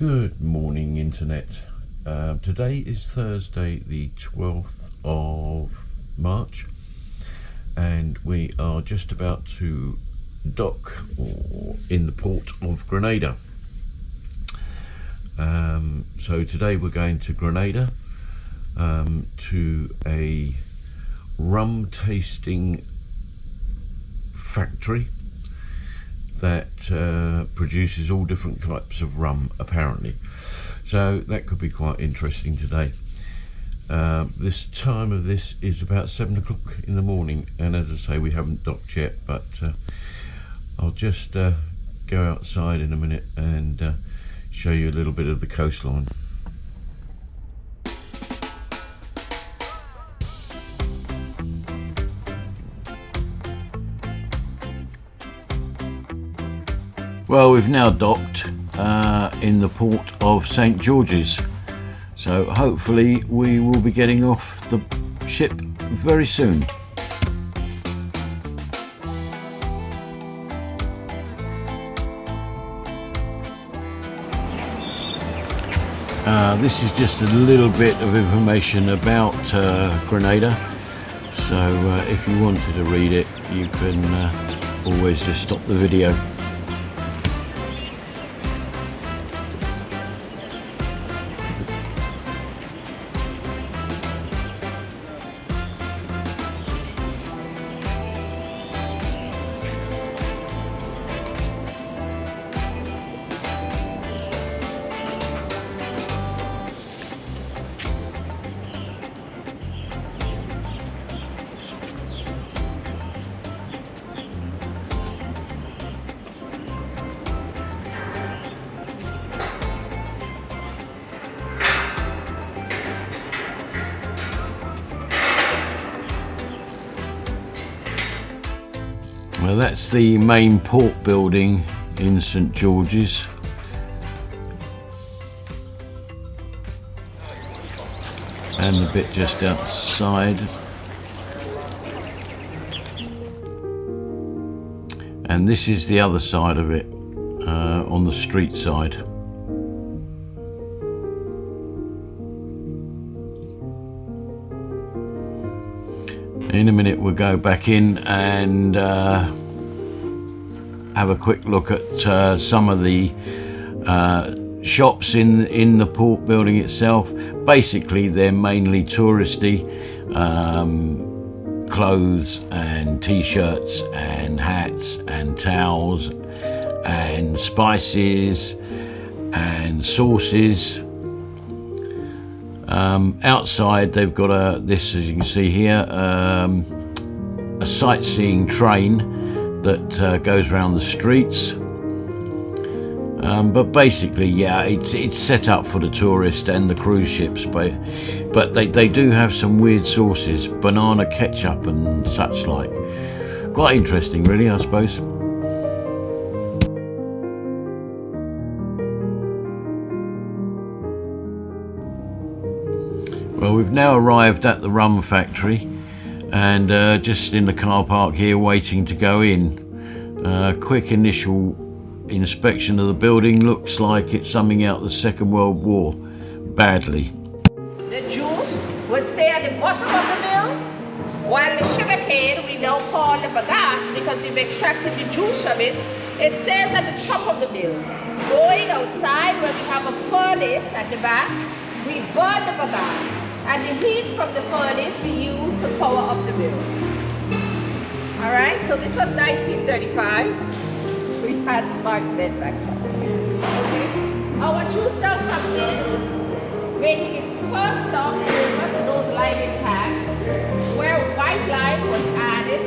Good morning, Internet. Today is Thursday, the 12th of March, and we are just about to dock in the port of Grenada. So today we're going to Grenada to a rum tasting factory that produces all different types of rum, apparently. So that could be quite interesting today. This time of this is about 7 o'clock in the morning, and as I say, we haven't docked yet, but I'll just go outside in a minute and show you a little bit of the coastline. Well, we've now docked in the port of St. George's, so hopefully we will be getting off the ship very soon. This is just a little bit of information about Grenada, so if you wanted to read it, you can always just stop the video. Well, that's the main port building in St. George's. And the bit just outside. And this is the other side of it, on the street side. In a minute we'll go back in and have a quick look at some of the shops in the port building itself. Basically they're mainly touristy, clothes and t-shirts and hats and towels and spices and sauces. Outside they've got this, as you can see here, a sightseeing train that goes around the streets. But basically, yeah, it's set up for the tourist and the cruise ships, but they do have some weird sauces, banana ketchup and such like. Quite interesting, really, I suppose. Well, we've now arrived at the Rum Factory and just in the car park here waiting to go in. Quick initial inspection of the building. Looks like it's something out of the Second World War, badly. The juice would stay at the bottom of the mill, while the sugar cane we now call the bagasse because we've extracted the juice from it. It stays at the top of the mill. Going outside where we have a furnace at the back, we burn the bagasse. And the heat from the furnace we use to power up the mill. Alright, so this was 1935. We had spark bed back then. Okay. Our juice now comes in, making its first stop over to those lighted tanks where white lime was added.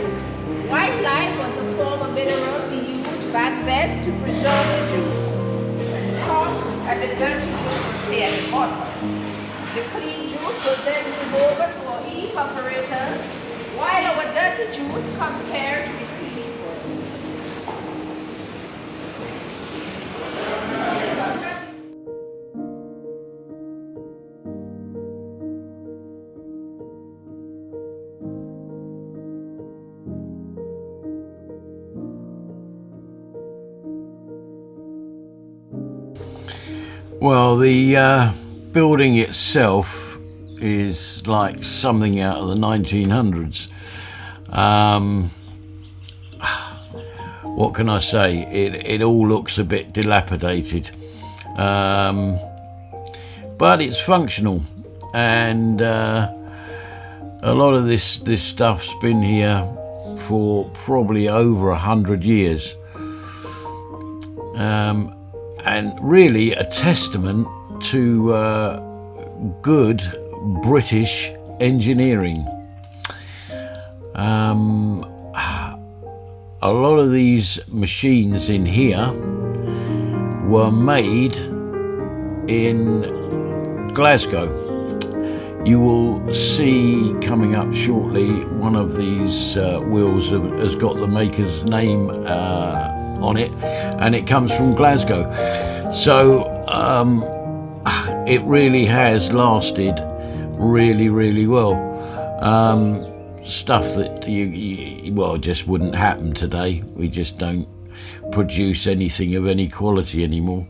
White lime was a form of mineral we used back then to preserve the juice. The top and the dirty juice will stay at the bottom. The clean juice will then move over to our evaporator, while our dirty juice comes here to be cleaned first. Well, the building itself is like something out of the 1900s. What can I say? It all looks a bit dilapidated, but it's functional, and a lot of this stuff's been here for probably over 100 years, and really a testament to good British engineering. A lot of these machines in here were made in Glasgow. You will see coming up shortly, one of these wheels has got the maker's name on it, and it comes from Glasgow. So it really has lasted really well. Stuff that well, just wouldn't happen today. We just don't produce anything of any quality anymore.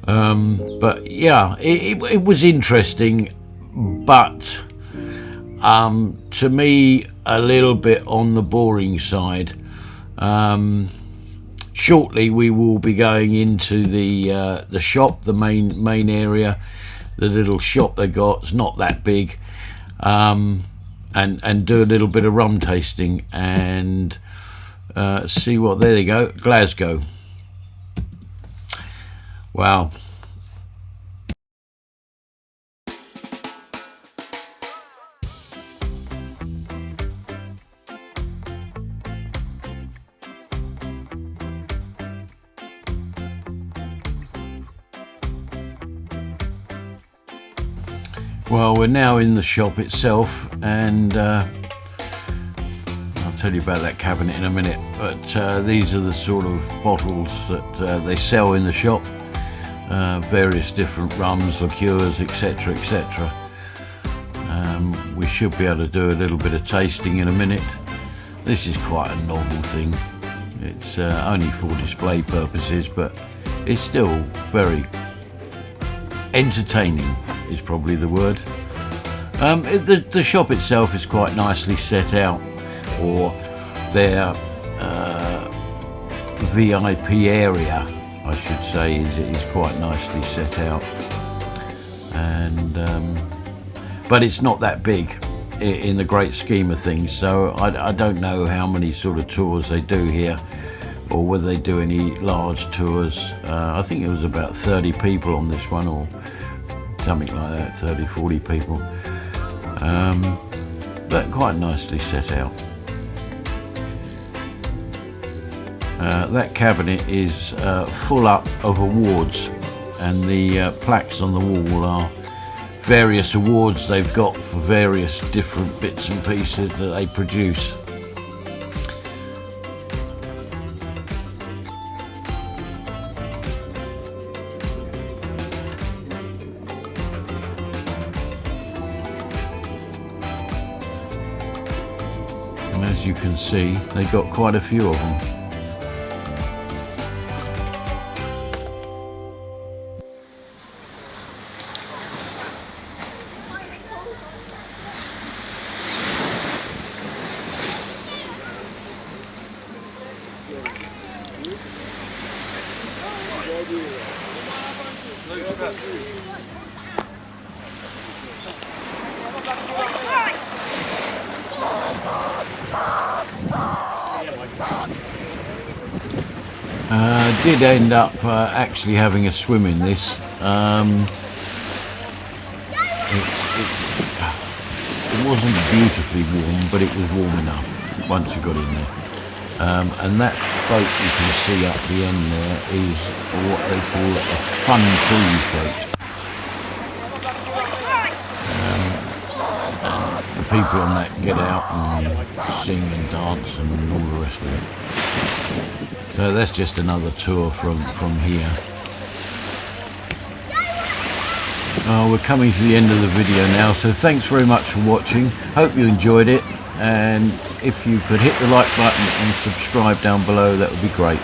But yeah, it was interesting, but to me a little bit on the boring side. Shortly we will be going into the shop, the main area. The little shop they got, it's not that big. And do a little bit of rum tasting and see what, there they go, Glasgow. Wow. Well, we're now in the shop itself, and I'll tell you about that cabinet in a minute, but these are the sort of bottles that they sell in the shop, various different rums, liqueurs, etc, etc. We should be able to do a little bit of tasting in a minute. This is quite a novel thing. It's only for display purposes, but it's still very entertaining is probably the word. The shop itself is quite nicely set out, or their VIP area, I should say, is quite nicely set out, and but it's not that big in the great scheme of things, so I don't know how many sort of tours they do here, or whether they do any large tours. I think it was about 30 people on this one, or something like that, 30-40 people, but quite nicely set out. That cabinet is full up of awards, and the plaques on the wall are various awards they've got for various different bits and pieces that they produce. And as you can see, they've got quite a few of them. Did end up actually having a swim in this. It wasn't beautifully warm, but it was warm enough once you got in there. And that boat you can see up the end there is what they call a fun cruise boat. And the people on that get out and sing and dance and all the rest of it. So that's just another tour from here. We're coming to the end of the video now, so thanks very much for watching. Hope you enjoyed it, and if you could hit the like button and subscribe down below, that would be great.